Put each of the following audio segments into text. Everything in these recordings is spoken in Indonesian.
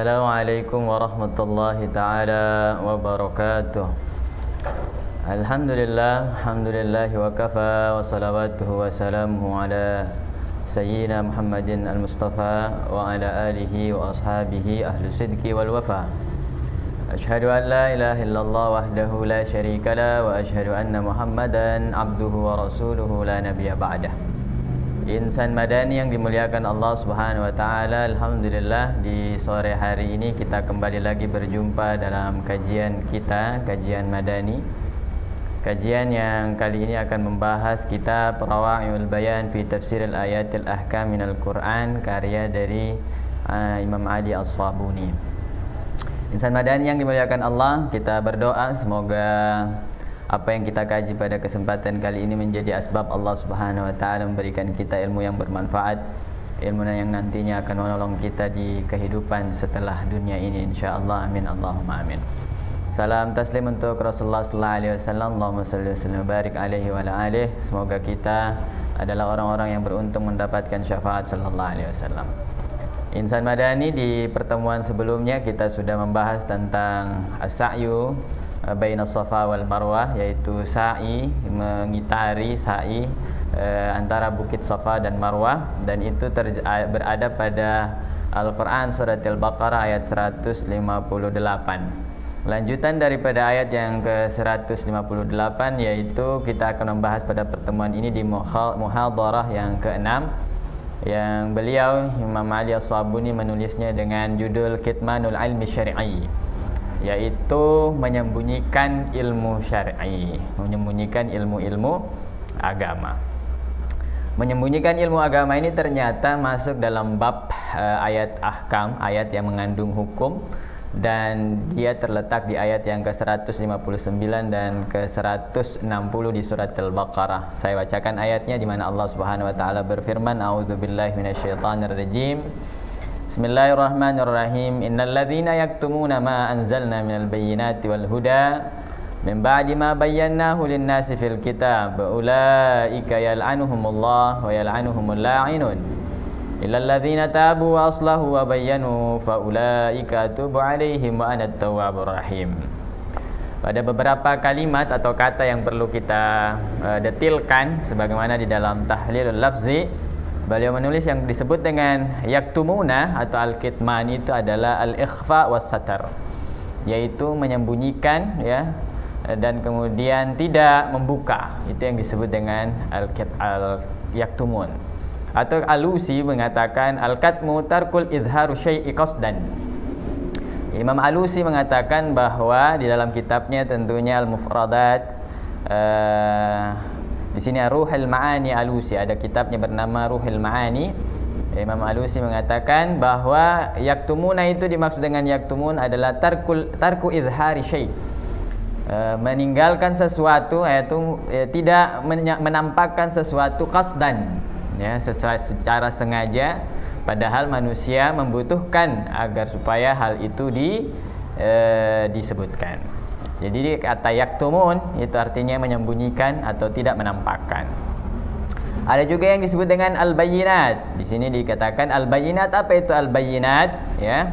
Assalamualaikum warahmatullahi ta'ala wabarakatuh. Alhamdulillah, alhamdulillahi wa kafa, wa salawatuhu wa salamuhu ala Sayyidina Muhammadin al-Mustafa wa ala alihi wa ashabihi ahlu sidqi wal wafa. Ashhadu an la ilaha illallah wahdahu la syarika la, wa ashhadu anna Muhammadan abduhu wa rasuluhu la nabiyya ba'dah. Insan Madani yang dimuliakan Allah Subhanahu wa taala, alhamdulillah di sore hari ini kita kembali lagi berjumpa dalam kajian kita, kajian Madani. Kajian yang kali ini akan membahas kitab Rawa'iul Bayan fi Tafsir al-Ayatil Ahkam minal Quran, karya dari Imam Ali As-Sabuni. Insan Madani yang dimuliakan Allah, kita berdoa semoga apa yang kita kaji pada kesempatan kali ini menjadi asbab Allah Subhanahu wa taala memberikan kita ilmu yang bermanfaat, ilmu yang nantinya akan menolong kita di kehidupan setelah dunia ini insyaallah. Amin Allahumma amin. Salam taslim untuk Rasulullah sallallahu alaihi wasallam. Allahumma shalli wa sallim barik alaihi wa ala alihi. Semoga kita adalah orang-orang yang beruntung mendapatkan syafaat sallallahu alaihi wasallam. Insan Madani, di pertemuan sebelumnya kita sudah membahas tentang as-sa'yu baina Safa wal Marwah, yaitu sa'i, mengitari sa'i antara bukit Safa dan Marwah, dan itu berada pada Al-Quran surat Al-Baqarah ayat 158. Lanjutan daripada ayat yang ke 158, yaitu kita akan membahas pada pertemuan ini di muhadharah yang ke-6, yang beliau Imam Ali As-Sabuni menulisnya dengan judul Kitmanul Ilmi Syar'i, yaitu menyembunyikan ilmu syar'i, menyembunyikan ilmu-ilmu agama. Menyembunyikan ilmu agama ini ternyata masuk dalam bab ayat ahkam, ayat yang mengandung hukum, dan dia terletak di ayat yang ke-159 dan ke-160 di surat Al-Baqarah. Saya bacakan ayatnya, di mana Allah Subhanahu wa taala berfirman, a'udzubillahi minasyaitonirrajim. Bismillahirrahmanirrahim. Innal ladzina yaktumuna ma anzalna minal bayyinati wal huda min ba'di ma bayyanahu lin-nasi fil kitab ulaika yal'anuhumullah wa yal'anuhumul la'inun illal ladzina tabu wa aslahu wa bayyanu fa ulaika atubu 'alaihim wa ana at-tawwabur rahim. Pada beberapa kalimat atau kata yang perlu kita detilkan sebagaimana di dalam tahlilul lafzi, beliau menulis yang disebut dengan yaktumuna atau al-kitman itu adalah al-ikhfa was satar, yaitu menyembunyikan, ya, dan kemudian tidak membuka. Itu yang disebut dengan al-yaktumun. Atau Alusi mengatakan al-katmu tarkul idharu syai'i qasdan. Imam Alusi mengatakan bahwa di dalam kitabnya tentunya al-mufradat, di sini Ruhul Ma'ani Alusi, ada kitabnya bernama Ruhul Ma'ani. Imam Alusi mengatakan bahwa yaktumuna itu dimaksud dengan yaktumun adalah tarku izhari syai', meninggalkan sesuatu, yaitu tidak menampakkan sesuatu qasdan, ya, secara sengaja, padahal manusia membutuhkan agar supaya hal itu disebutkan. Jadi kata yaktumun itu artinya menyembunyikan atau tidak menampakkan. Ada juga yang disebut dengan al-bayyinat. Di sini dikatakan al-bayyinat. Apa itu al-bayyinat? Ya.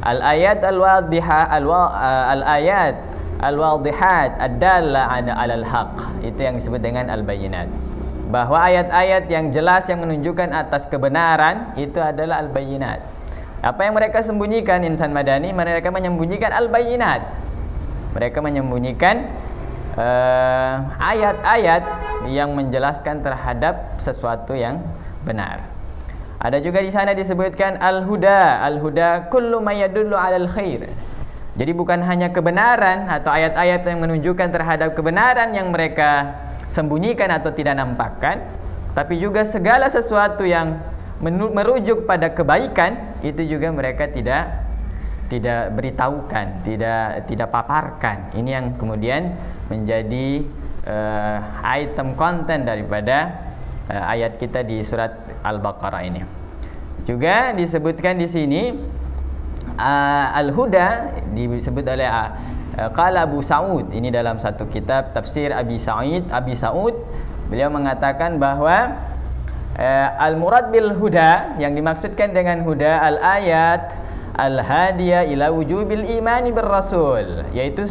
Al-ayat al-ayat al-wadihat ad-dalla 'alal haq. Itu yang disebut dengan al-bayyinat. Bahwa ayat-ayat yang jelas yang menunjukkan atas kebenaran itu adalah al-bayyinat. Apa yang mereka sembunyikan, insan Madani? Mereka menyembunyikan al-bayyinat. Mereka menyembunyikan ayat-ayat yang menjelaskan terhadap sesuatu yang benar. Ada juga di sana disebutkan al-huda. Al-huda kullu ma yadullu 'alal khair. Jadi bukan hanya kebenaran atau ayat-ayat yang menunjukkan terhadap kebenaran yang mereka sembunyikan atau tidak nampakkan, tapi juga segala sesuatu yang merujuk pada kebaikan itu juga mereka tidak beritahukan, tidak paparkan. Ini yang kemudian menjadi item konten daripada ayat kita di surat Al-Baqarah ini. Juga disebutkan di sini al-huda disebut oleh qala Abu Sa'ud, ini dalam satu kitab tafsir Abi Sa'ud, beliau mengatakan bahwa al-murad bil huda, yang dimaksudkan dengan huda al-ayat al-hadiya ila wujubil imani bir-rasul, yaitu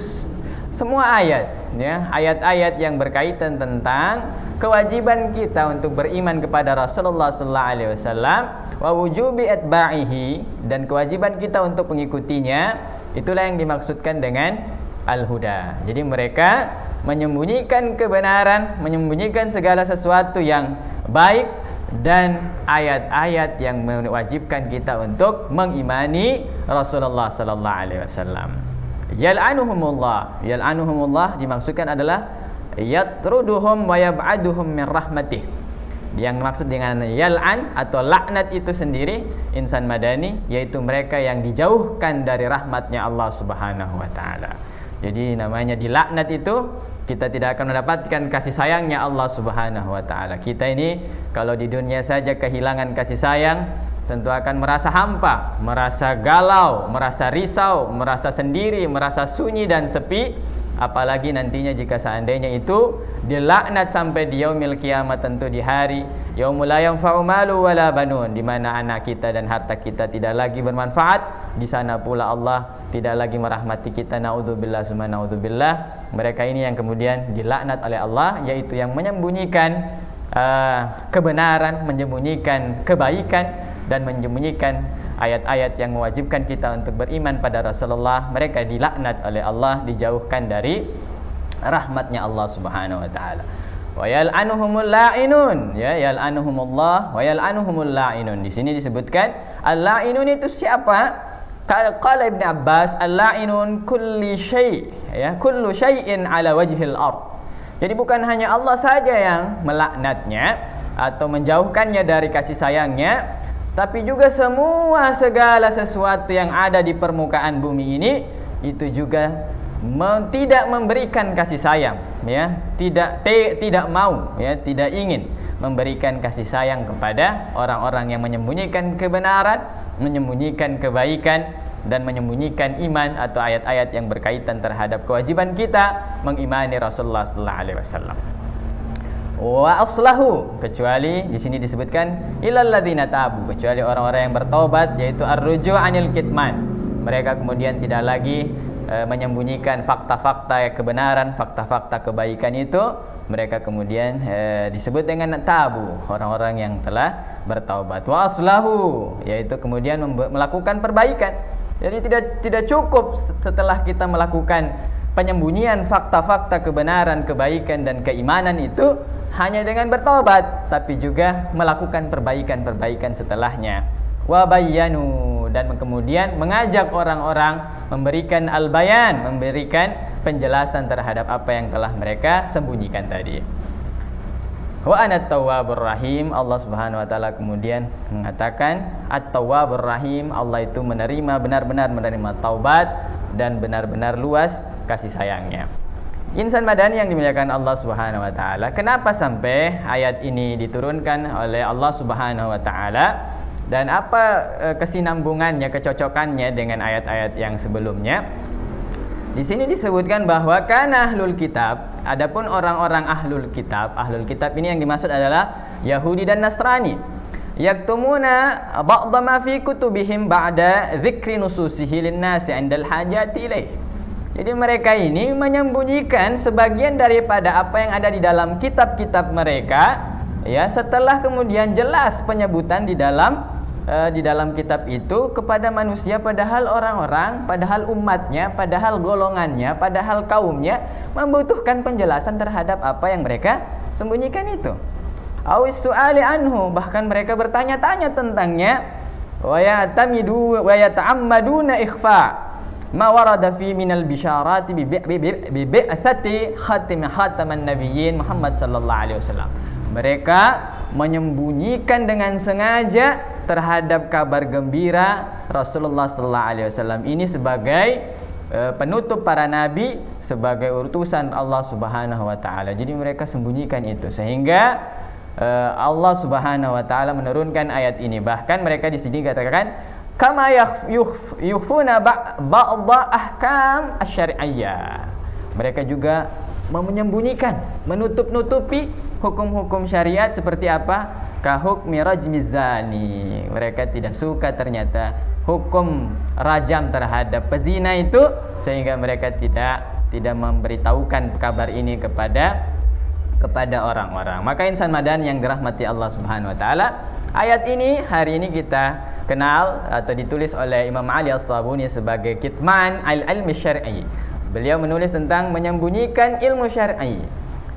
semua ayat, ya, ayat-ayat yang berkaitan tentang kewajiban kita untuk beriman kepada Rasulullah sallallahu alaihi wasallam, wa wujubi atba'ihi, dan kewajiban kita untuk mengikutinya. Itulah yang dimaksudkan dengan al-huda. Jadi mereka menyembunyikan kebenaran, menyembunyikan segala sesuatu yang baik, dan ayat-ayat yang mewajibkan kita untuk mengimani Rasulullah sallallahu alaihi wasallam. Yal'anuhumullah dimaksudkan adalah yatruduhum wa yab'aduhum min rahmatih. Yang maksud dengan yal'an atau laknat itu sendiri insan madani, yaitu mereka yang dijauhkan dari rahmatnya Allah Subhanahu wa taala. Jadi namanya dilaknat itu kita tidak akan mendapatkan kasih sayangnya Allah Subhanahu wa taala. Kita ini kalau di dunia saja kehilangan kasih sayang, tentu akan merasa hampa, merasa galau, merasa risau, merasa sendiri, merasa sunyi dan sepi. Apalagi nantinya jika seandainya itu dilaknat sampai di yaumil kiamat, tentu di hari yaumul la yanfa'u malu wala banun, di mana anak kita dan harta kita tidak lagi bermanfaat. Di sana pula Allah tidak lagi merahmati kita. Naudzubillah summa naudzubillah. Mereka ini yang kemudian dilaknat oleh Allah, yaitu yang menyembunyikan kebenaran, menyembunyikan kebaikan, dan menyembunyikan ayat-ayat yang mewajibkan kita untuk beriman pada Rasulullah. Mereka dilaknat oleh Allah, dijauhkan dari rahmatnya Allah Subhanahu wa taala. Wa yal'anuhumul la'inun, ya, yal'anuhumullah wa yal'anuhumul la'inun. Di sini disebutkan al-la'inun itu siapa? Qala Ibn Abbas, al-la'inun kulli syai', ya, kullu syai'in ala wajhil ard. Jadi bukan hanya Allah saja yang melaknatnya atau menjauhkannya dari kasih sayangnya, tapi juga segala sesuatu yang ada di permukaan bumi ini itu juga tidak memberikan kasih sayang, ya, tidak mau, ya, tidak ingin memberikan kasih sayang kepada orang-orang yang menyembunyikan kebenaran, menyembunyikan kebaikan, dan menyembunyikan iman atau ayat-ayat yang berkaitan terhadap kewajiban kita mengimani Rasulullah sallallahu alaihi wasallam. Wa aslahu, kecuali di sini disebutkan ilal ladzina tabu, kecuali orang-orang yang bertaubat, yaitu ar-ruju' anil kitman. Mereka kemudian tidak lagi menyembunyikan fakta-fakta kebenaran, fakta-fakta kebaikan itu. Mereka kemudian disebut dengan tabu, orang-orang yang telah bertaubat. Wa aslahu, yaitu kemudian melakukan perbaikan. Jadi tidak cukup setelah kita melakukan penyembunyian fakta-fakta kebenaran, kebaikan, dan keimanan itu hanya dengan bertobat, tapi juga melakukan perbaikan-perbaikan setelahnya. Wa bayyanu, dan kemudian mengajak orang-orang, memberikan al-bayan, memberikan penjelasan terhadap apa yang telah mereka sembunyikan tadi. Wa anat tawwabur rahim, Allah Subhanahu wa taala kemudian mengatakan at-tawwabur rahim, Allah itu benar-benar menerima taubat dan benar-benar luas kasih sayangnya. Insan madani yang dimuliakan Allah Subhanahu wa taala, kenapa sampai ayat ini diturunkan oleh Allah Subhanahu wa taala, dan apa kesinambungannya, kecocokannya dengan ayat-ayat yang sebelumnya? Di sini disebutkan bahwa kana ahlul kitab, adapun orang-orang ahlul kitab ini yang dimaksud adalah Yahudi dan Nasrani. Yaktumuna ba'dha ma fi kutubihim ba'da dzikri nususihi lin-nasi 'indal hajati ilaih. Jadi mereka ini menyembunyikan sebagian daripada apa yang ada di dalam kitab-kitab mereka, ya, setelah kemudian jelas penyebutan di dalam kitab itu kepada manusia, padahal orang-orang, padahal umatnya, padahal golongannya, padahal kaumnya membutuhkan penjelasan terhadap apa yang mereka sembunyikan itu. Awis su'ali anhu, bahkan mereka bertanya-tanya tentangnya. Wa yata'ammaduna ikhfa ma warada fi minal bisyarati bi bi'atsati khataman nabiyyin Muhammad sallallahu alaihi wasallam. Mereka menyembunyikan dengan sengaja terhadap kabar gembira Rasulullah sallallahu alaihi wasallam ini sebagai penutup para nabi, sebagai utusan Allah Subhanahu wa taala. Jadi mereka sembunyikan itu sehingga Allah Subhanahu wa taala menurunkan ayat ini. Bahkan mereka di sini katakan kama yukhfuna ba'dha ahkam asy-syar'iyyah. Mereka juga menyembunyikan, menutup-nutupi hukum-hukum syariat seperti apa? Kahukmi rajmiz zani. Mereka tidak suka ternyata hukum rajam terhadap pezina itu, sehingga mereka tidak memberitahukan kabar ini kepada orang-orang. Maka insan madani yang dirahmati Allah Subhanahu wa taala, ayat ini hari ini kita kenal atau ditulis oleh Imam Ali As-Sabuni sebagai kitman al-ilmi syar'i. Beliau menulis tentang menyembunyikan ilmu syar'i,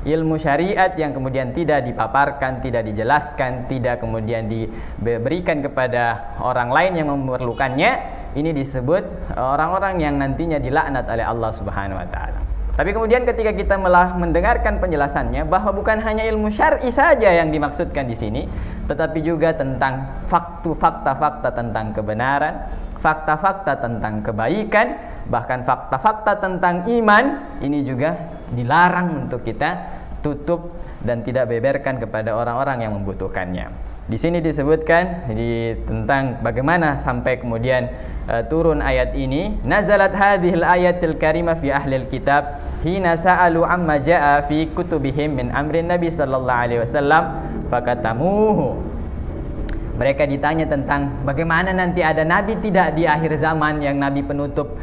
ilmu syariat yang kemudian tidak dipaparkan, tidak dijelaskan, tidak kemudian diberikan kepada orang lain yang memerlukannya. Ini disebut orang-orang yang nantinya dilaknat oleh Allah Subhanahu wa taala. Tapi kemudian ketika kita malah mendengarkan penjelasannya bahwa bukan hanya ilmu syar'i saja yang dimaksudkan di sini, tetapi juga tentang fakta-fakta tentang kebenaran, fakta-fakta tentang kebaikan, bahkan fakta-fakta tentang iman, ini juga dilarang untuk kita tutup dan tidak beberkan kepada orang-orang yang membutuhkannya. Di sini disebutkan tentang bagaimana sampai kemudian turun ayat ini. Nazalat hadhil ayatil karimah fi ahlil kitab hina sa'alu amma jaa fi kutubihim min amrin Nabi sallallahu alaihi wasallam fakatamuhu. Mereka ditanya tentang bagaimana nanti ada nabi tidak di akhir zaman, yang nabi penutup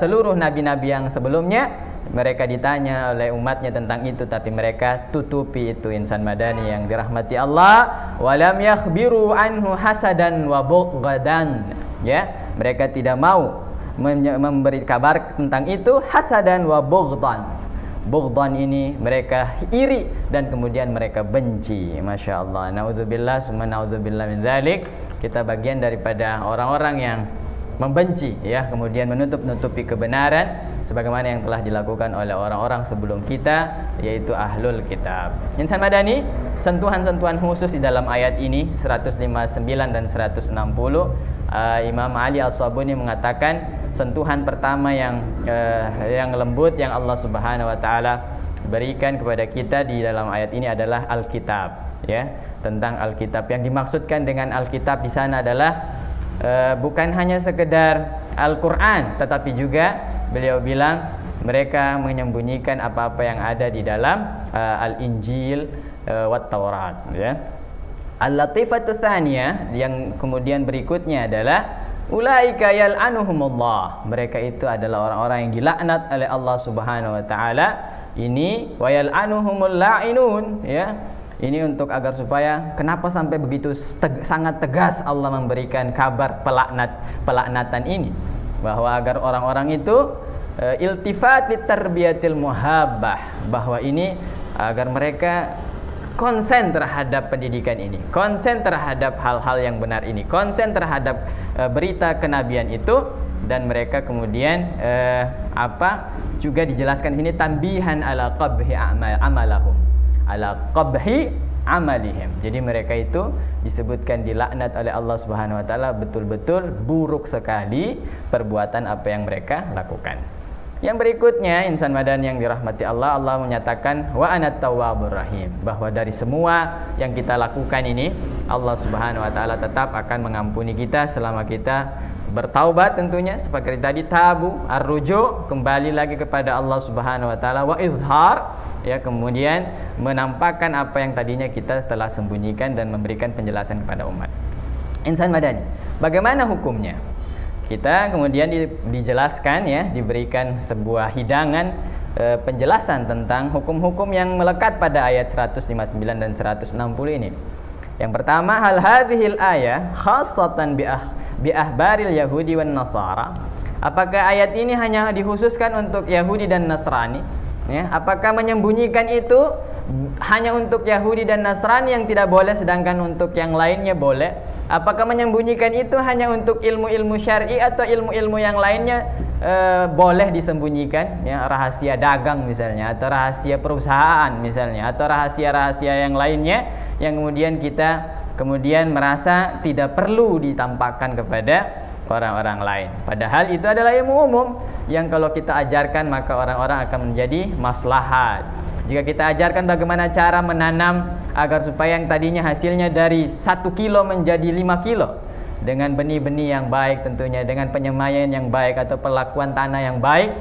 seluruh nabi-nabi yang sebelumnya. Mereka ditanya oleh umatnya tentang itu, tapi mereka tutupi itu, insan madani yang dirahmati Allah. Walam yakhbiru anhu hasadan wa bughdan. Ya, mereka tidak mau memberi kabar tentang itu, hasadan wa bughdan. Bughdan ini mereka iri dan kemudian mereka benci. Masya Allah. Naudzubillah summa naudzubillah min dzalik. Kita bagian daripada orang-orang yang membenci, ya, kemudian menutup-nutupi kebenaran sebagaimana yang telah dilakukan oleh orang-orang sebelum kita, yaitu ahlul kitab. Insan madani, sentuhan-sentuhan khusus di dalam ayat ini 159 dan 160. Imam Ali As-Sabuni mengatakan sentuhan pertama yang lembut yang Allah Subhanahu wa taala berikan kepada kita di dalam ayat ini adalah Alkitab, ya, tentang Alkitab. Yang dimaksudkan dengan Alkitab di sana adalah bukan hanya sekedar Al-Quran, tetapi juga beliau bilang mereka menyembunyikan apa-apa yang ada di dalam Al-Injil wat Taurat, ya. Al-Latifatu Tsaniyah yang kemudian berikutnya adalah ulaika yal'anuhumullah. Mereka itu adalah orang-orang yang dilaknat oleh Allah Subhanahu wa taala. Ini wa yal'anuhumul la'inun, ya. Ini untuk agar supaya kenapa sampai begitu sangat tegas Allah memberikan kabar pelaknatan ini, bahwa agar orang-orang itu iltifat litarbiyatil muhabbah, bahwa ini agar mereka konsen terhadap pendidikan ini, konsen terhadap hal-hal yang benar ini, konsen terhadap berita kenabian itu, dan mereka kemudian juga dijelaskan di sini tambihan ala qabhi amalahum, ala qabhi amalihim. Jadi mereka itu disebutkan dilaknat oleh Allah Subhanahu wa taala, betul-betul buruk sekali perbuatan apa yang mereka lakukan. Yang berikutnya, insan madan yang dirahmati Allah, Allah menyatakan wa anat tawwabur rahim, bahwa dari semua yang kita lakukan ini Allah Subhanahu wa taala tetap akan mengampuni kita selama kita bertaubat, tentunya seperti tadi tabu, ar-ruju, kembali lagi kepada Allah Subhanahu wa taala, wa izhar, ya, kemudian menampakkan apa yang tadinya kita telah sembunyikan dan memberikan penjelasan kepada umat. Insan madani, bagaimana hukumnya? Kita kemudian dijelaskan, ya, diberikan sebuah hidangan penjelasan tentang hukum-hukum yang melekat pada ayat 159 dan 160 ini. Yang pertama, hal hadhil ayah khassatan bi ahbaril yahudi wan nasara. Apakah ayat ini hanya dikhususkan untuk Yahudi dan Nasrani? Ya, apakah menyembunyikan itu hanya untuk Yahudi dan Nasrani yang tidak boleh, sedangkan untuk yang lainnya boleh? Apakah menyembunyikan itu hanya untuk ilmu-ilmu syar'i atau ilmu-ilmu yang lainnya boleh disembunyikan, ya, rahasia dagang misalnya, atau rahasia perusahaan misalnya, atau rahasia-rahasia yang lainnya yang kemudian kita merasa tidak perlu ditampakkan kepada orang-orang lain. Padahal itu adalah ilmu umum yang kalau kita ajarkan maka orang-orang akan menjadi maslahat. Jika kita ajarkan bagaimana cara menanam agar supaya yang tadinya hasilnya dari 1 kilo menjadi 5 kilo dengan benih-benih yang baik, tentunya dengan penyemaian yang baik atau perlakuan tanah yang baik,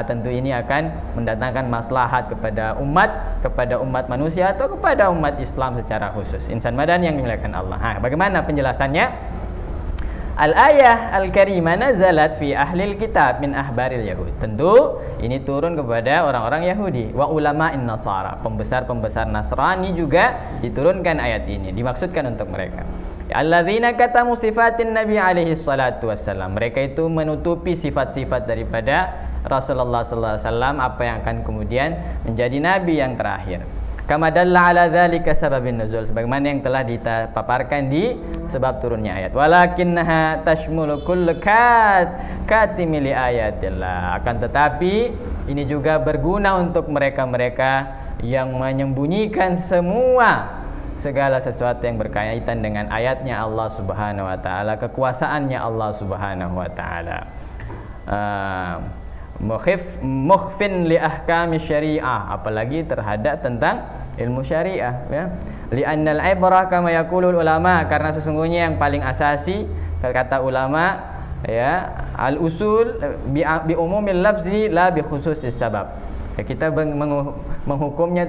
tentu ini akan mendatangkan maslahat kepada umat manusia atau kepada umat Islam secara khusus. Insan madan yang dimuliakan Allah. Bagaimana penjelasannya? Al-ayah al-karimah nazalat fi ahlil kitab min ahbaril Yahud. Tentu ini turun kepada orang-orang Yahudi. Wa ulama'in Nasara, pembesar-pembesar Nasrani juga diturunkan ayat ini. Dimaksudkan untuk mereka. Alladzina katamu sifatin Nabi alaihi salatu wassalam. Mereka itu menutupi sifat-sifat daripada Rasulullah sallallahu alaihi wasallam, apa yang akan kemudian menjadi nabi yang terakhir. Kama dalla ala dzalika sababin nuzul, sebagaimana yang telah dipaparkan di sebab turunnya ayat. Walakinnaha tashmulu kull katimi li ayatillah. Akan tetapi ini juga berguna untuk mereka-mereka yang menyembunyikan segala sesuatu yang berkaitan dengan ayatnya Allah Subhanahu wa taala, kekuasaannya Allah Subhanahu wa taala. Mukhfin li ahkami syariah, apalagi terhadap tentang ilmu syariah, ya. Li'annal ibrah kama yaqulul ulama, karena sesungguhnya yang paling asasi kata ulama, ya, al usul bi umumil lafzi la bi khususis sabab. Ya, kita menghukumnya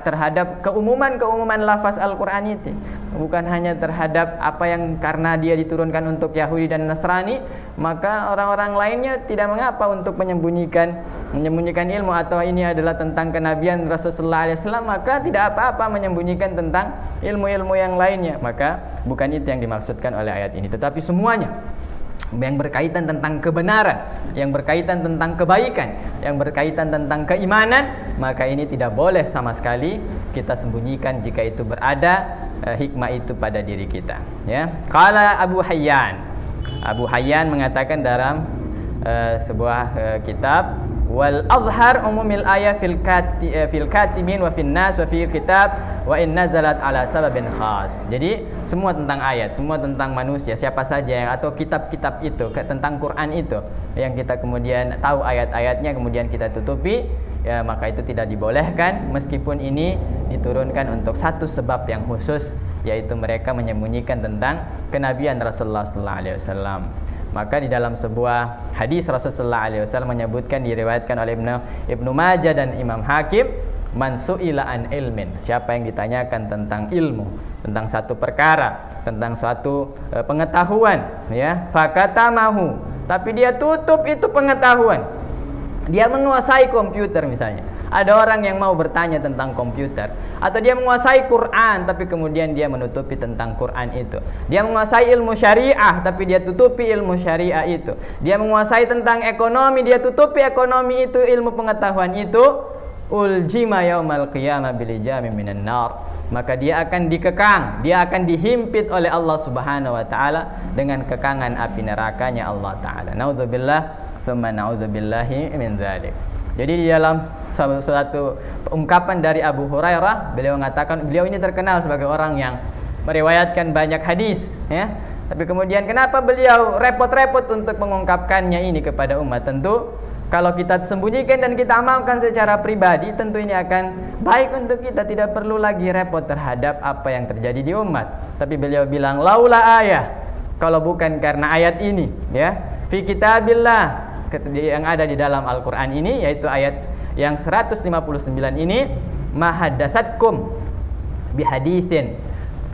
terhadap keumuman lafaz Al-Quran itu, bukan hanya terhadap apa yang karena dia diturunkan untuk Yahudi dan Nasrani, maka orang-orang lainnya tidak mengapa untuk menyembunyikan ilmu, atau ini adalah tentang kenabian Rasulullah SAW, maka tidak apa-apa menyembunyikan tentang ilmu-ilmu yang lainnya. Maka bukan itu yang dimaksudkan oleh ayat ini, tetapi semuanya yang berkaitan tentang kebenaran, yang berkaitan tentang kebaikan, yang berkaitan tentang keimanan, maka ini tidak boleh sama sekali kita sembunyikan jika itu berada hikmah itu pada diri kita, ya. Qala Abu Hayyan mengatakan dalam sebuah kitab, wal azhar umumil ayah fil katimin wa fin nas wa fil kitab wa in nazalat ala sababin khas. Jadi semua tentang ayat, semua tentang manusia, siapa saja yang, atau kitab-kitab itu, tentang Quran itu yang kita kemudian tahu ayat-ayatnya kemudian kita tutupi, ya, maka itu tidak dibolehkan, meskipun ini diturunkan untuk satu sebab yang khusus, yaitu mereka menyembunyikan tentang kenabian Rasulullah sallallahu alaihi wasallam. Maka di dalam sebuah hadis Rasulullah SAW menyebutkan, diriwayatkan oleh Ibnu Majah dan Imam Hakim, man su'ila an ilmin, siapa yang ditanyakan tentang ilmu, tentang satu perkara, tentang suatu pengetahuan, ya, fakatamahu, tapi dia tutup itu pengetahuan. Dia menguasai komputer misalnya, ada orang yang mau bertanya tentang komputer, atau dia menguasai Quran tapi kemudian dia menutupi tentang Quran itu. Dia menguasai ilmu syariah tapi dia tutupi ilmu syariah itu. Dia menguasai tentang ekonomi, dia tutupi ekonomi itu, ilmu pengetahuan itu. Uljima yaumal qiyamah bilijami minan nar, maka dia akan dikekang, dia akan dihimpit oleh Allah Subhanahu wa taala dengan kekangan api nerakanya Allah taala. Naudzubillah tsumma naudzubillahi min dzalik. Jadi di dalam suatu ungkapan dari Abu Hurairah, beliau mengatakan, beliau ini terkenal sebagai orang yang meriwayatkan banyak hadis, ya. Tapi kemudian kenapa beliau repot-repot untuk mengungkapkannya ini kepada umat? Tentu kalau kita sembunyikan dan kita amalkan secara pribadi, tentu ini akan baik untuk kita, tidak perlu lagi repot terhadap apa yang terjadi di umat. Tapi beliau bilang, laula ayah, kalau bukan karena ayat ini, ya, fi kitabillah, yang ada di dalam Al-Quran ini, yaitu ayat yang 159 ini, mahaddatsatkum bihaditsin,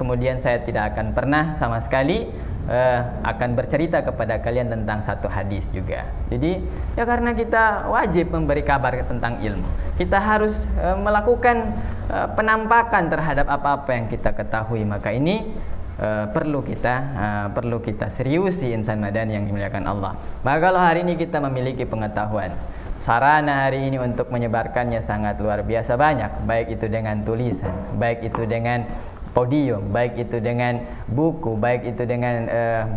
kemudian saya tidak akan pernah sama sekali akan bercerita kepada kalian tentang satu hadis juga. Jadi ya karena kita wajib memberi kabar tentang ilmu, kita harus melakukan penampakan terhadap apa-apa yang kita ketahui, maka ini perlu kita seriusi insan madani yang dimuliakan Allah. Maka kalau hari ini kita memiliki pengetahuan, sarana hari ini untuk menyebarkannya sangat luar biasa banyak, baik itu dengan tulisan, baik itu dengan podium, baik itu dengan buku, baik itu dengan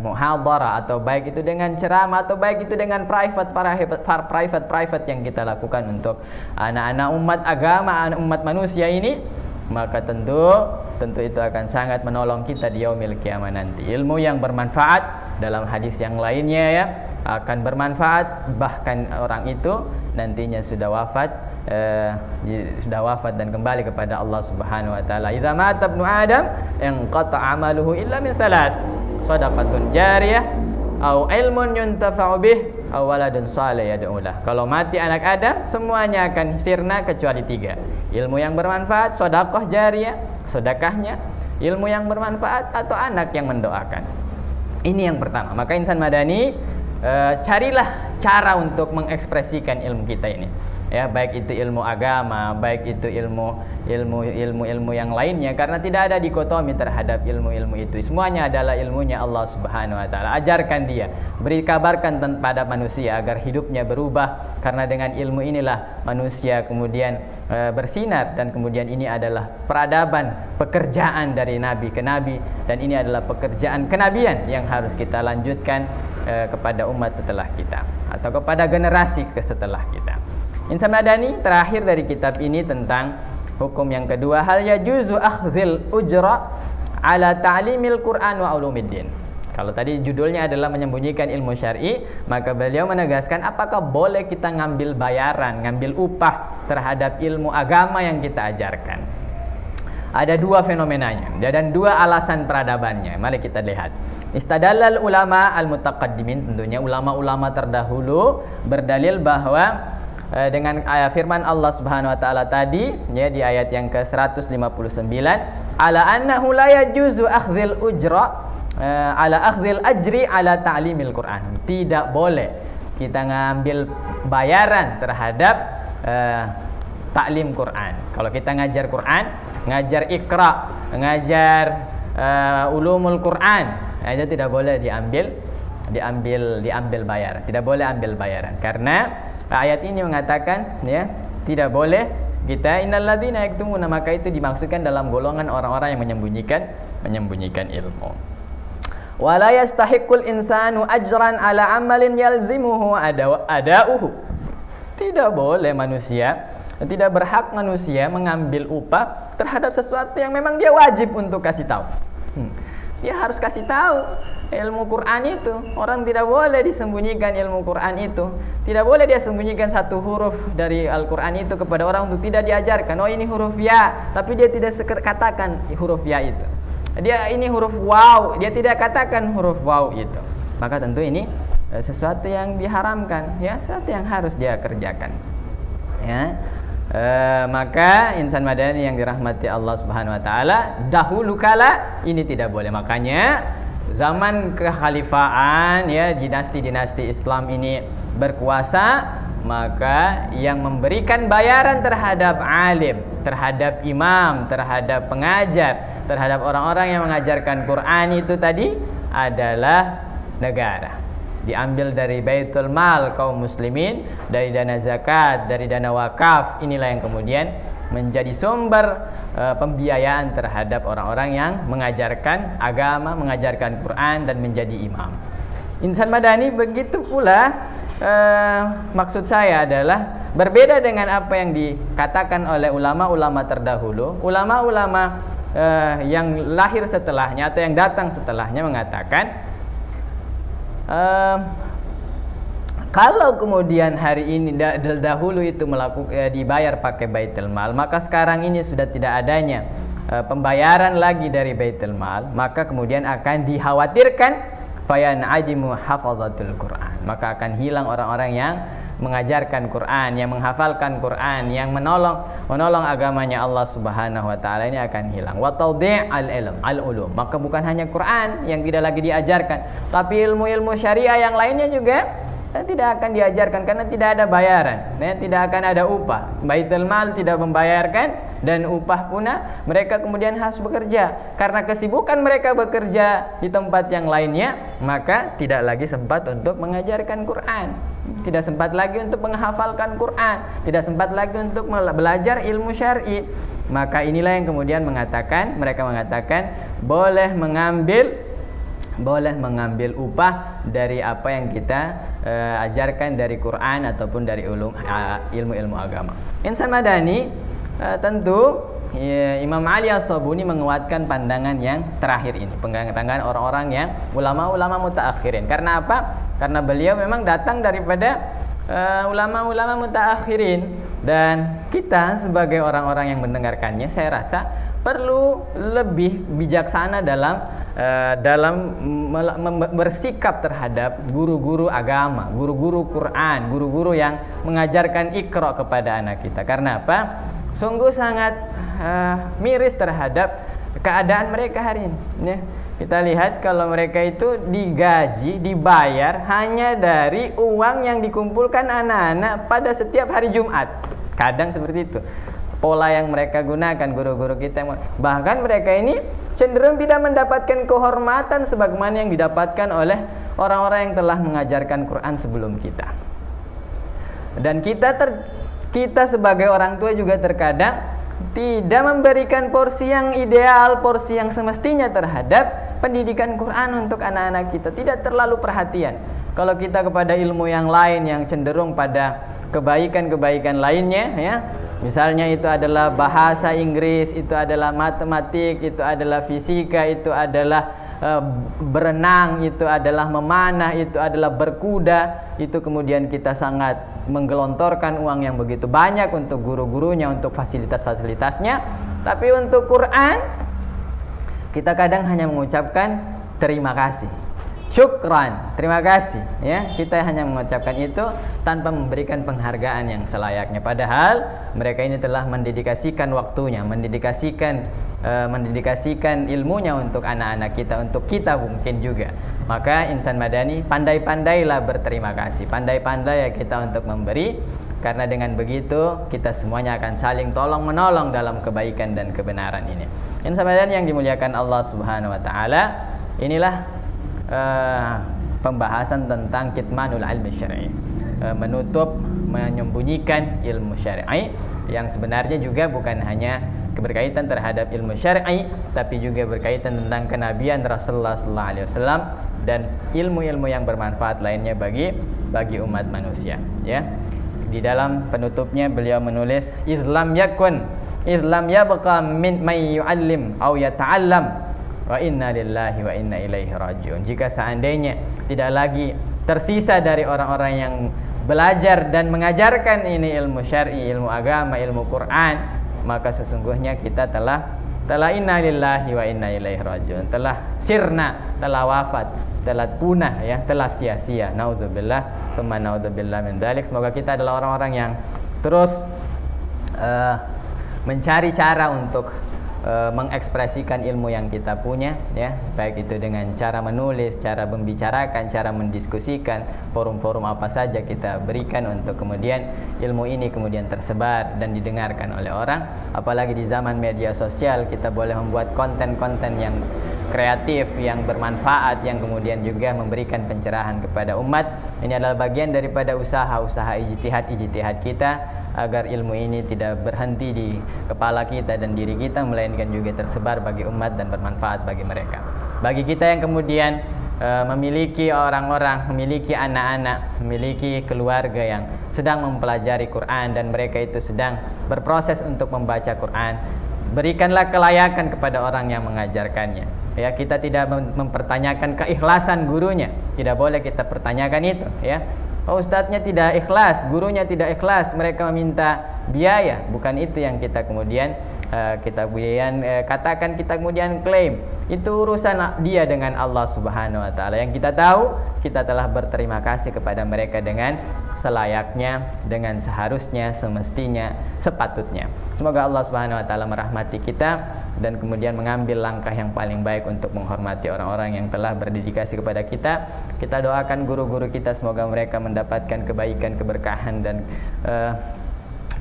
muhadharah, atau baik itu dengan ceramah, atau baik itu dengan private yang kita lakukan untuk anak-anak umat agama, umat manusia ini, maka tentu itu akan sangat menolong kita di yaumil qiyamah nanti. Ilmu yang bermanfaat, dalam hadis yang lainnya, ya, akan bermanfaat, bahkan orang itu nantinya sudah wafat dan kembali kepada Allah Subhanahu wa taala. Idza mata ibnu Adam inqata amaluhu illa min thalath, shadaqatun jariyah au ilmun yuntafa'u bih au waladun salih yad'ulah. Kalau mati anak Adam, semuanya akan sirna kecuali 3. Ilmu yang bermanfaat, sedekah jariyah, sedekahnya, ilmu yang bermanfaat, atau anak yang mendoakan. Ini yang pertama. Maka insan madani, carilah cara untuk mengekspresikan ilmu kita ini. Ya, baik itu ilmu agama, baik itu ilmu yang lainnya, karena tidak ada dikotomi terhadap ilmu-ilmu itu. Semuanya adalah ilmunya Allah Subhanahu wa taala. Ajarkan dia, kabarkan kepada manusia agar hidupnya berubah, karena dengan ilmu inilah manusia kemudian bersinar, dan kemudian ini adalah peradaban, pekerjaan dari nabi ke nabi, dan ini adalah pekerjaan kenabian yang harus kita lanjutkan kepada umat setelah kita, atau kepada generasi setelah kita. Insan madani, terakhir dari kitab ini tentang hukum yang kedua, hal yajuzu akhdhil ujra ala ta'limil Qur'an wa ulumiddin. Kalau tadi judulnya adalah menyembunyikan ilmu syar'i, maka beliau menegaskan apakah boleh kita ngambil bayaran, ngambil upah terhadap ilmu agama yang kita ajarkan. Ada dua fenomenanya dan dua alasan peradabannya. Mari kita lihat. Istadallal ulama al-mutaqaddimin, tentunya ulama-ulama terdahulu berdalil bahwa dengan firman Allah Subhanahu wa taala tadi, ya, di ayat yang ke-159, ala annahu la yajuzu akhdhil ujra ala akhdhil ajri ala ta'limil Qur'an. Tidak boleh kita ngambil bayaran terhadap taklim Quran. Kalau kita ngajar Quran, ngajar Iqra, ngajar ulumul Quran, itu tidak boleh diambil bayaran. Tidak boleh ambil bayaran, karena ayat ini mengatakan, ya, tidak boleh kita innalladzina yaktumuna, maka itu dimaksudkan dalam golongan orang-orang yang menyembunyikan ilmu. Wala yastahiqqul insanu ajran ala amalin yalzimuhu adauhu. Tidak boleh manusia, tidak berhak manusia mengambil upah terhadap sesuatu yang memang dia wajib untuk kasih tahu. Dia harus kasih tahu ilmu Quran itu. Orang tidak boleh disembunyikan ilmu Quran itu. Tidak boleh dia sembunyikan satu huruf dari Al-Quran itu kepada orang untuk tidak diajarkan. Oh, ini huruf ya, tapi dia tidak katakan huruf ya itu. Dia ini huruf waw, dia tidak katakan huruf waw itu. Maka tentu ini sesuatu yang diharamkan, ya, sesuatu yang harus dia kerjakan. Ya. Maka insan madani yang dirahmati Allah Subhanahu wa taala, dahulu kala ini tidak boleh. Makanya zaman kekhalifahan, ya, dinasti-dinasti Islam ini berkuasa, maka yang memberikan bayaran terhadap alim, terhadap imam, terhadap pengajar, terhadap orang-orang yang mengajarkan Quran itu tadi adalah negara. Diambil dari baitul mal kaum muslimin, dari dana zakat, dari dana wakaf. Inilah yang kemudian menjadi sumber pembiayaan terhadap orang-orang yang mengajarkan agama, mengajarkan Quran, dan menjadi imam. Insan madani begitu pula. Maksud saya adalah berbeda dengan apa yang dikatakan oleh ulama-ulama terdahulu. Ulama-ulama yang lahir setelahnya atau yang datang setelahnya mengatakan, kalau kemudian hari ini dahulu itu dibayar pakai baitul mal, maka sekarang ini sudah tidak adanya pembayaran lagi dari baitul mal, maka kemudian akan dikhawatirkan fayan'adimu hafazatul Quran, maka akan hilang orang-orang yang mengajarkan Quran, yang menghafalkan Quran, yang menolong agamanya Allah Subhanahu wa taala, ini akan hilang. Wa tawdi' al-ulum, maka bukan hanya Quran yang tidak lagi diajarkan, tapi ilmu-ilmu syariah yang lainnya juga tidak akan diajarkan karena tidak ada bayaran, ya, tidak akan ada upah. Baitul mal tidak membayarkan, dan upah puna mereka kemudian harus bekerja. Karena kesibukan mereka bekerja di tempat yang lainnya, maka tidak lagi sempat untuk mengajarkan Quran, tidak sempat lagi untuk menghafalkan Quran, tidak sempat lagi untuk belajar ilmu syar'i. Maka inilah yang kemudian mereka mengatakan boleh mengambil upah dari apa yang kita ajarkan dari Quran ataupun dari ilmu-ilmu agama. Insan madani, tentu Imam Ali As-Sabuni menguatkan pandangan yang terakhir ini, pandangan orang-orang yang ulama-ulama mutaakhirin. Karena apa? Karena beliau memang datang daripada ulama-ulama mutaakhirin, dan kita sebagai orang-orang yang mendengarkannya, saya rasa perlu lebih bijaksana dalam bersikap terhadap guru-guru agama, guru-guru Quran, guru-guru yang mengajarkan Iqra kepada anak kita. Karena apa? Sungguh sangat miris terhadap keadaan mereka hari ini, ya. Kita lihat kalau mereka itu digaji, dibayar hanya dari uang yang dikumpulkan anak-anak pada setiap hari Jumat. Kadang seperti itu pola yang mereka gunakan, guru-guru kita. Bahkan mereka ini cenderung tidak mendapatkan kehormatan sebagaimana yang didapatkan oleh orang-orang yang telah mengajarkan Quran sebelum kita. Dan kita sebagai orang tua juga terkadang tidak memberikan porsi yang ideal, porsi yang semestinya terhadap pendidikan Quran untuk anak-anak kita. Tidak terlalu perhatian. Kalau kita kepada ilmu yang lain yang cenderung pada kebaikan-kebaikan lainnya, ya, misalnya itu adalah bahasa Inggris, itu adalah matematik, itu adalah fisika, itu adalah berenang, itu adalah memanah, itu adalah berkuda, itu kemudian kita sangat menggelontorkan uang yang begitu banyak untuk guru-gurunya, untuk fasilitas-fasilitasnya. Tapi untuk Quran kita kadang hanya mengucapkan terima kasih, syukran, terima kasih, ya. Kita hanya mengucapkan itu tanpa memberikan penghargaan yang selayaknya. Padahal mereka ini telah mendedikasikan waktunya, mendedikasikan ilmunya untuk anak-anak kita, untuk kita mungkin juga. Maka insan madani, pandai-pandailah berterima kasih, pandai-pandai ya kita untuk memberi, karena dengan begitu kita semuanya akan saling tolong menolong dalam kebaikan dan kebenaran ini. Insan madani yang dimuliakan Allah Subhanahu wa taala, inilah pembahasan tentang kitmanul ilmi syar'i, menutup, menyembunyikan ilmu syar'i, yang sebenarnya juga bukan hanya berkaitan terhadap ilmu syar'i, tapi juga berkaitan tentang kenabian Rasulullah sallallahu alaihi wasallam dan ilmu-ilmu yang bermanfaat lainnya bagi umat manusia, ya. Di dalam penutupnya beliau menulis, "Idlam yabqa min may yu'allim aw yata'allam wa inna lillahi wa inna ilaihi rajiun." Jika seandainya tidak lagi tersisa dari orang-orang yang belajar dan mengajarkan ini ilmu syar'i, ilmu agama, ilmu Quran, maka sesungguhnya kita telah inna lillahi wa inna ilaihi rajiun, telah sirna, telah wafat, telah punah, ya, telah sia-sia. Naudzubillah, tsumma naudzubillah min dzalik. Semoga kita adalah orang-orang yang terus mencari cara untuk mengekspresikan ilmu yang kita punya, ya, baik itu dengan cara menulis, cara membicarakan, cara mendiskusikan, forum-forum apa saja kita berikan untuk kemudian ilmu ini kemudian tersebar dan didengarkan oleh orang. Apalagi di zaman media sosial, kita boleh membuat konten-konten yang kreatif, yang bermanfaat, yang kemudian juga memberikan pencerahan kepada umat. Ini adalah bagian daripada usaha-usaha ijtihad kita agar ilmu ini tidak berhenti di kepala kita dan diri kita, melainkan juga tersebar bagi umat dan bermanfaat bagi mereka. Bagi kita yang kemudian memiliki orang-orang, memiliki anak-anak, memiliki keluarga yang sedang mempelajari Quran dan mereka itu sedang berproses untuk membaca Quran, berikanlah kelayakan kepada orang yang mengajarkannya. Ya, kita tidak mempertanyakan keikhlasan gurunya, tidak boleh kita pertanyakan itu, ya. Oh, ustadznya tidak ikhlas, gurunya tidak ikhlas, mereka meminta biaya. Bukan itu yang kita kemudian katakan, kita kemudian klaim. Itu urusan dia dengan Allah Subhanahu wa taala. Yang kita tahu, kita telah berterima kasih kepada mereka dengan selayaknya, dengan seharusnya, semestinya, sepatutnya. Semoga Allah Subhanahu wa taala merahmati kita dan kemudian mengambil langkah yang paling baik untuk menghormati orang-orang yang telah berdedikasi kepada kita. Kita doakan guru-guru kita, semoga mereka mendapatkan kebaikan, keberkahan dan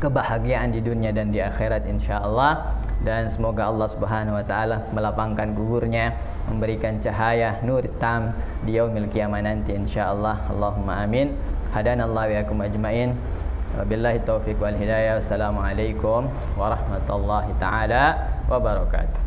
kebahagiaan di dunia dan di akhirat insyaallah. Dan semoga Allah Subhanahu wa taala melapangkan kuburnya, memberikan cahaya nur tam di yaumil qiyamah nanti insyaallah. Allahumma amin. Hadanallahu wa iyyakum ajmain. Wabillahi taufiq wal hidayah. Wassalamualaikum warahmatullahi taala wabarakatuh.